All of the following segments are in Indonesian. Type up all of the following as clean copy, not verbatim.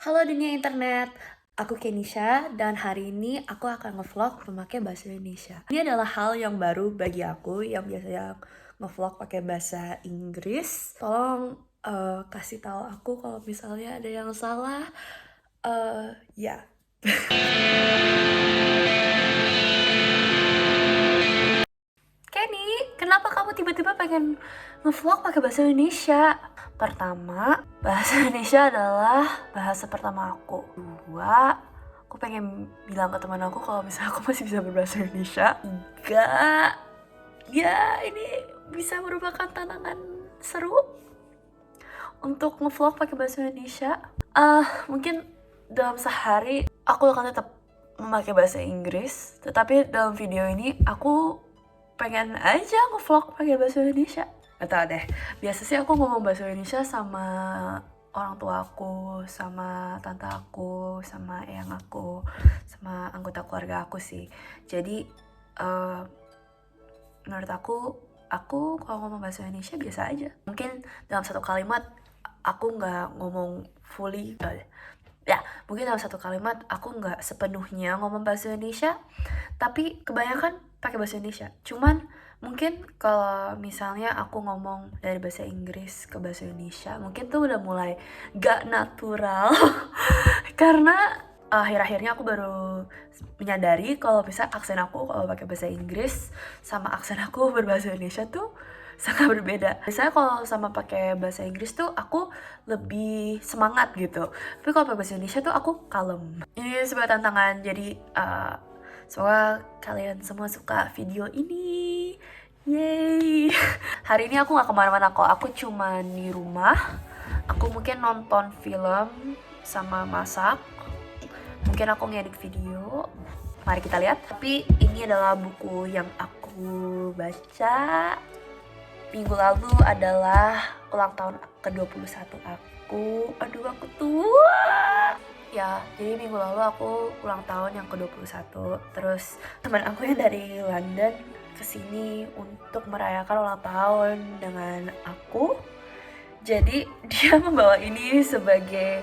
Halo dunia internet, aku Kenisha dan hari ini aku akan ngevlog memakai bahasa Indonesia. Ini adalah hal yang baru bagi aku yang biasanya ngevlog pakai bahasa Inggris. Tolong kasih tahu aku kalau misalnya ada yang salah. Ya. Kenny, kenapa kamu tiba-tiba pengen ngevlog pakai bahasa Indonesia? Pertama, bahasa Indonesia adalah bahasa pertama aku. Dua, aku pengen bilang ke teman aku kalau misalnya aku masih bisa berbahasa Indonesia. Tiga, ya ini bisa merupakan tantangan seru untuk ngevlog pakai bahasa Indonesia. Mungkin dalam sehari aku akan tetap memakai bahasa Inggris, tetapi dalam video ini aku pengen aja ngevlog pakai bahasa Indonesia. Gak tau deh, biasa sih aku ngomong bahasa Indonesia sama orang tua aku, sama tante aku, sama eyang aku, sama anggota keluarga aku sih. Jadi menurut aku kalau ngomong bahasa Indonesia biasa aja. Mungkin dalam satu kalimat aku nggak ngomong fully, ya mungkin dalam satu kalimat aku nggak sepenuhnya ngomong bahasa Indonesia, tapi kebanyakan pakai bahasa Indonesia. Cuman mungkin kalau misalnya aku ngomong dari bahasa Inggris ke bahasa Indonesia, mungkin tuh udah mulai gak natural karena akhir-akhirnya aku baru menyadari kalau bisa aksen aku kalau pakai bahasa Inggris sama aksen aku berbahasa Indonesia tuh sangat berbeda. Biasanya kalau sama pakai bahasa Inggris tuh aku lebih semangat gitu, tapi kalau pakai bahasa Indonesia tuh aku kalem. Ini sebuah tantangan, jadi semoga kalian semua suka video ini. Yeay. Hari ini aku gak kemana-mana kok, aku cuma di rumah. Aku mungkin nonton film sama masak. Mungkin aku ngedit video. Mari kita lihat. Tapi ini adalah buku yang aku baca. Minggu lalu adalah ulang tahun ke-21 aku. Aduh, aku tua. Ya, jadi minggu lalu aku ulang tahun yang ke-21. Terus teman aku yang dari London kesini untuk merayakan ulang tahun dengan aku. Jadi dia membawa ini sebagai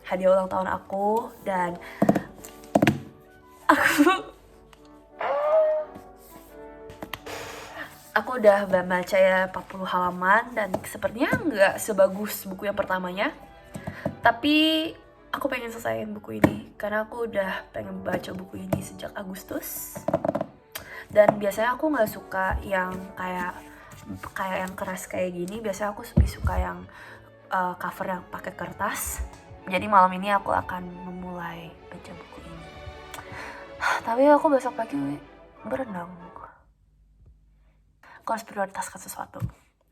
hadiah ulang tahun aku, dan aku udah baca ya 40 halaman dan sepertinya nggak sebagus buku yang pertamanya. Tapi aku pengen selesaiin buku ini karena aku udah pengen baca buku ini sejak Agustus. Dan biasanya aku nggak suka yang kayak yang keras kayak gini. Biasanya aku lebih suka yang cover yang pakai kertas. Jadi malam ini aku akan memulai baca buku ini. Tapi aku besok pagi berenang. Aku harus prioritaskan sesuatu.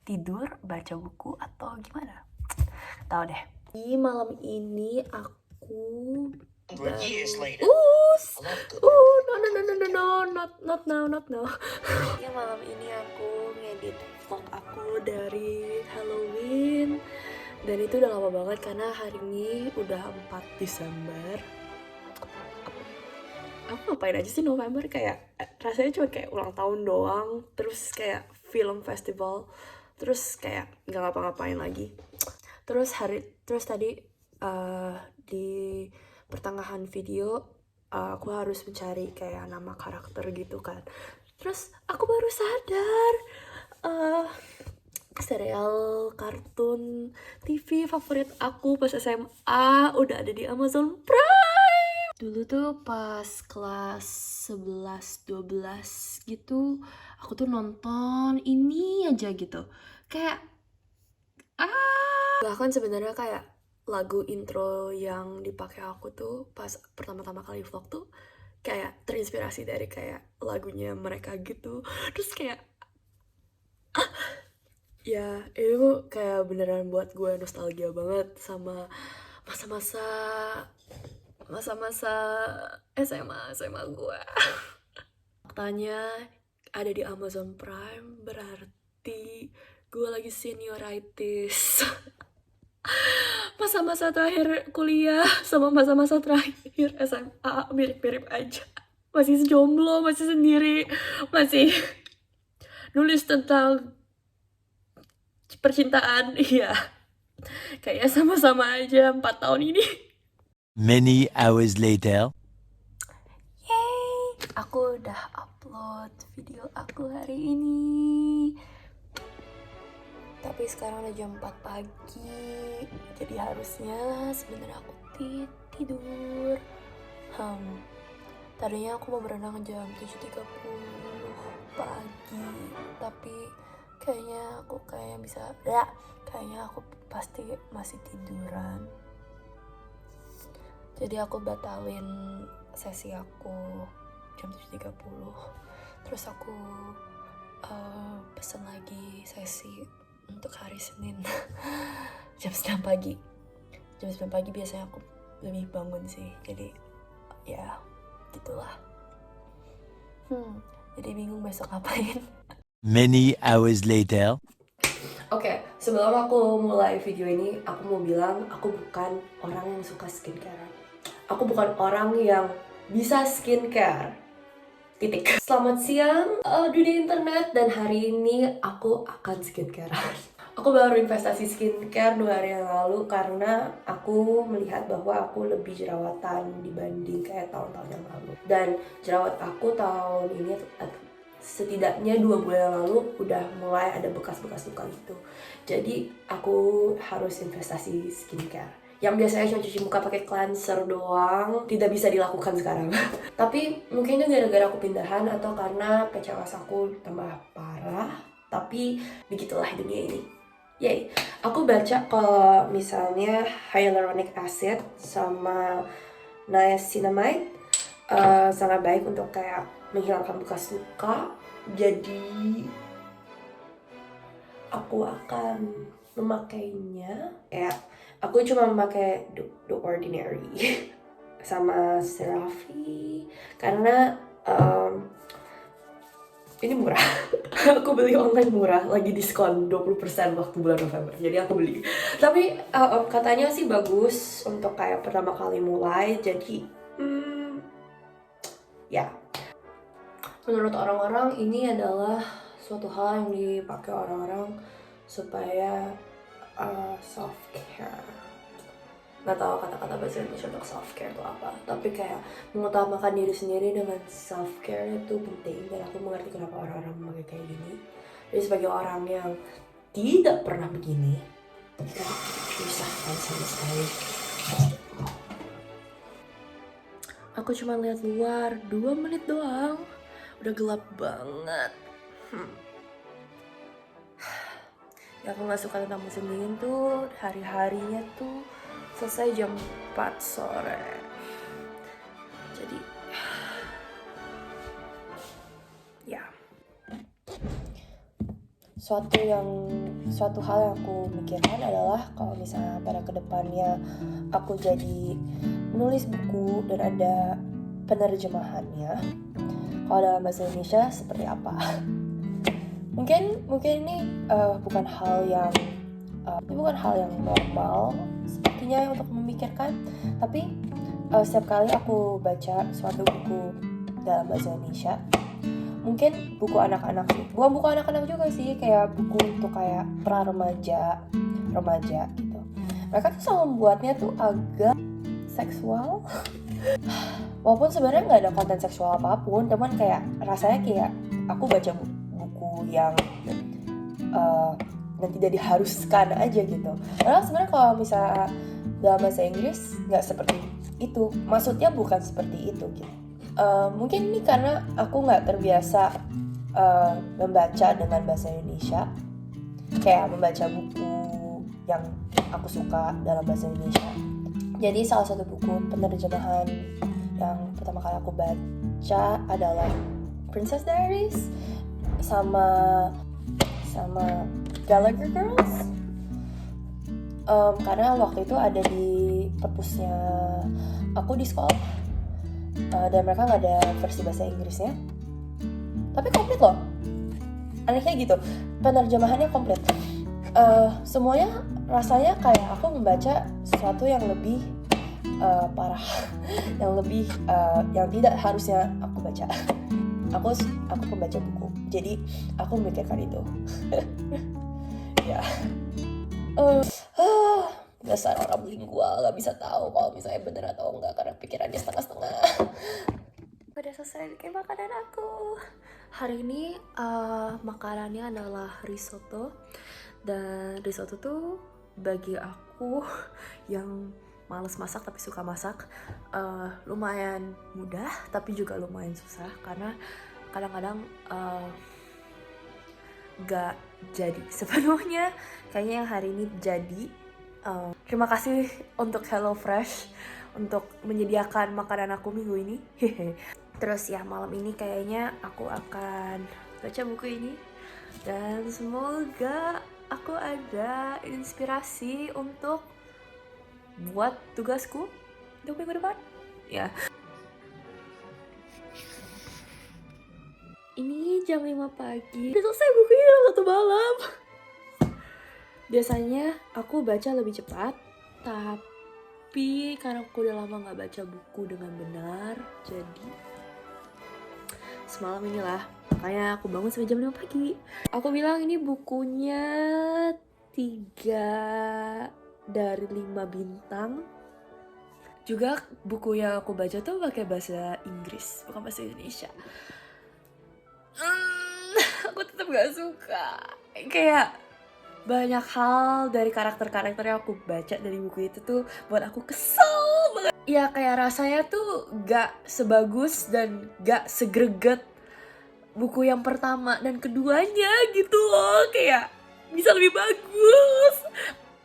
Tidur, baca buku, atau gimana? Tahu deh. Di malam ini aku not now. Ini malam ini aku ngedit vlog aku dari Halloween. Dan itu udah lama banget karena hari ini udah 4 Desember. Aku ngapain aja sih November, kayak rasanya cuma kayak ulang tahun doang, terus kayak film festival, terus kayak nggak ngapa-ngapain lagi. Terus tadi di pertengahan video aku harus mencari kayak nama karakter gitu kan. Terus aku baru sadar serial kartun TV favorit aku pas SMA udah ada di Amazon Prime. Dulu tuh pas kelas 11-12 gitu, aku tuh nonton ini aja gitu. Kayak bahkan sebenarnya kayak lagu intro yang dipakai aku tuh pas pertama-tama kali vlog tuh kayak terinspirasi dari kayak lagunya mereka gitu. Terus kayak ya itu kayak beneran buat gue nostalgia banget sama masa-masa SMA gue. Faktanya ada di Amazon Prime berarti gue lagi senioritis. Masa-masa terakhir kuliah sama masa-masa terakhir SMA mirip-mirip aja. Masih jomblo, masih sendiri, masih nulis tentang percintaan, iya. Kayaknya sama-sama aja 4 tahun ini. Many hours later. Yeay, aku udah upload video aku hari ini. Tapi sekarang udah jam 4 pagi. Jadi harusnya sebenarnya aku tidur. Tadinya aku mau berenang jam 7.30 pagi. Tapi kayaknya aku kayaknya aku pasti masih tiduran. Jadi aku batalin sesi aku jam 7.30. Terus aku pesen lagi sesi untuk hari Senin jam 9 pagi. Jam 9 pagi biasanya aku lebih bangun sih. Jadi ya gitulah. Jadi bingung besok ngapain. Many hours later. Oke, sebelum aku mulai video ini, aku mau bilang aku bukan orang yang suka skincare. Aku bukan orang yang bisa skincare. Titik. Selamat siang dunia internet, dan hari ini aku akan skincare. Aku baru investasi skincare 2 hari yang lalu karena aku melihat bahwa aku lebih jerawatan dibanding kayak tahun-tahun yang lalu. Dan jerawat aku tahun ini setidaknya 2 bulan yang lalu udah mulai ada bekas-bekas luka gitu. Jadi aku harus investasi skincare. Yang biasanya cuma cuci muka pakai cleanser doang, tidak bisa dilakukan sekarang. Tapi mungkin itu gara-gara aku pindahan atau karena PCOS aku tambah parah. Tapi begitulah dunia ini. Yay. Aku baca kalau misalnya hyaluronic acid sama niacinamide sangat baik untuk kayak menghilangkan bekas luka. Jadi aku akan memakainya. Ya, aku cuma memakai the ordinary sama CeraVe karena ini murah. Aku beli online murah, lagi diskon 20% waktu bulan November. Jadi aku beli. Tapi katanya sih bagus untuk kayak pertama kali mulai. Jadi ya. Menurut orang-orang ini adalah suatu hal yang dipakai orang-orang supaya self care. Nggak tahu kata-kata bahasa Indonesia untuk self care itu apa, tapi kayak mengutamakan diri sendiri dengan self care itu penting. Dan aku mengerti kenapa orang-orang memakai kayak gini. Jadi sebagai orang yang tidak pernah begini, susahkan sama sekali. Aku cuma lihat luar 2 menit doang, udah gelap banget. Ya aku nggak suka tentang musim dingin tuh, hari-harinya tuh selesai jam 4 sore. Jadi ya, suatu hal yang aku mikirkan adalah kalau misalnya pada kedepannya aku jadi menulis buku dan ada penerjemahannya, kalau dalam bahasa Indonesia seperti apa. Mungkin ini bukan hal yang normal sepertinya untuk memikirkan, tapi setiap kali aku baca suatu buku dalam bahasa Indonesia, mungkin buku anak-anak sih, bukan buku anak-anak juga sih, kayak buku untuk kayak pra remaja gitu. Mereka tuh selalu membuatnya tuh agak seksual. Walaupun sebenarnya nggak ada konten seksual apapun, teman kayak rasanya kayak aku baca buku yang tidak diharuskan aja gitu. Padahal sebenarnya kalau misalnya dalam bahasa Inggris nggak seperti itu, maksudnya bukan seperti itu gitu. Mungkin ini karena aku nggak terbiasa membaca dengan bahasa Indonesia, kayak membaca buku yang aku suka dalam bahasa Indonesia. Jadi salah satu buku penerjemahan yang pertama kali aku baca adalah Princess Diaries sama Gallagher Girls. Karena waktu itu ada di perpusnya aku di sekolah, dan mereka nggak ada versi bahasa Inggrisnya, tapi komplit loh. Anehnya gitu, penerjemahannya komplit. Semuanya rasanya kayak aku membaca sesuatu yang lebih parah, yang tidak harusnya aku baca. Aku pembaca buku, jadi aku memikirkan itu. Ya. Dasar orang bilingual gak bisa tahu kalau misalnya bener atau enggak karena pikirannya setengah-setengah. Udah selesai bikin makanan aku. Hari ini makanannya adalah risotto. Dan risotto tuh bagi aku yang males masak tapi suka masak, lumayan mudah tapi juga lumayan susah karena kadang-kadang gak jadi sepenuhnya. Kayaknya yang hari ini jadi. Terima kasih untuk HelloFresh untuk menyediakan makanan aku minggu ini. Terus ya malam ini kayaknya aku akan baca buku ini dan semoga aku ada inspirasi untuk buat tugasku untuk minggu depan. Ya. Ini jam 5 pagi. Udah selesai bukunya dalam 1 malam. Biasanya aku baca lebih cepat, tapi karena aku udah lama gak baca buku dengan benar, jadi semalam inilah, makanya aku bangun sampai jam 5 pagi. Aku bilang ini bukunya 3 dari 5 bintang. Juga buku yang aku baca tuh pakai bahasa Inggris, bukan bahasa Indonesia. Aku tetap gak suka. Kayak banyak hal dari karakter-karakter yang aku baca dari buku itu tuh buat aku kesel banget. Ya kayak rasanya tuh gak sebagus dan gak segreget buku yang pertama dan keduanya gitu loh. Kayak bisa lebih bagus.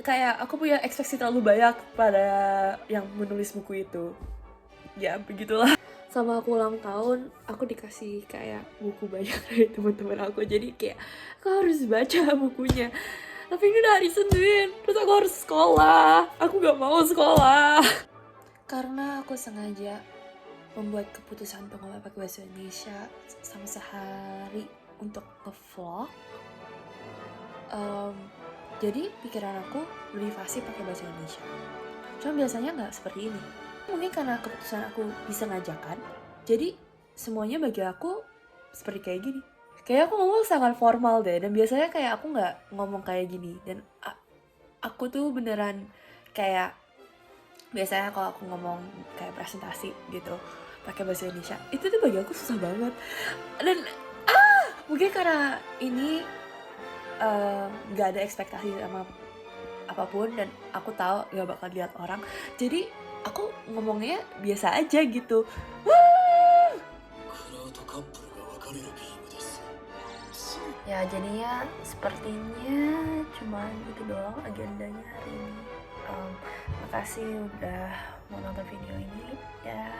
Kayak aku punya ekspektasi terlalu banyak pada yang menulis buku itu. Ya begitulah. Sama aku ulang tahun, aku dikasih kayak buku banyak dari teman-teman aku. Jadi kayak aku harus baca bukunya. Tapi ini udah hari Senin, terus aku harus sekolah. Aku gak mau sekolah. Karena aku sengaja membuat keputusan untuk ngomong pakai bahasa Indonesia sama sehari untuk nge-vlog. Jadi pikiran aku lebih fasih pakai bahasa Indonesia. Cuma biasanya gak seperti ini. Mungkin karena keputusan aku bisa ngajakan, jadi semuanya bagi aku seperti kayak gini. Kayak aku ngomong sangat formal deh, dan biasanya kayak aku gak ngomong kayak gini. Dan aku tuh beneran kayak, biasanya kalau aku ngomong kayak presentasi gitu pakai bahasa Indonesia, itu tuh bagi aku susah banget. Dan mungkin karena ini gak ada ekspektasi sama apapun, dan aku tahu gak bakal lihat orang, jadi aku ngomongnya biasa aja gitu. Ya jadinya sepertinya cuma itu doang agendanya hari ini. Makasih udah mau nonton video ini dan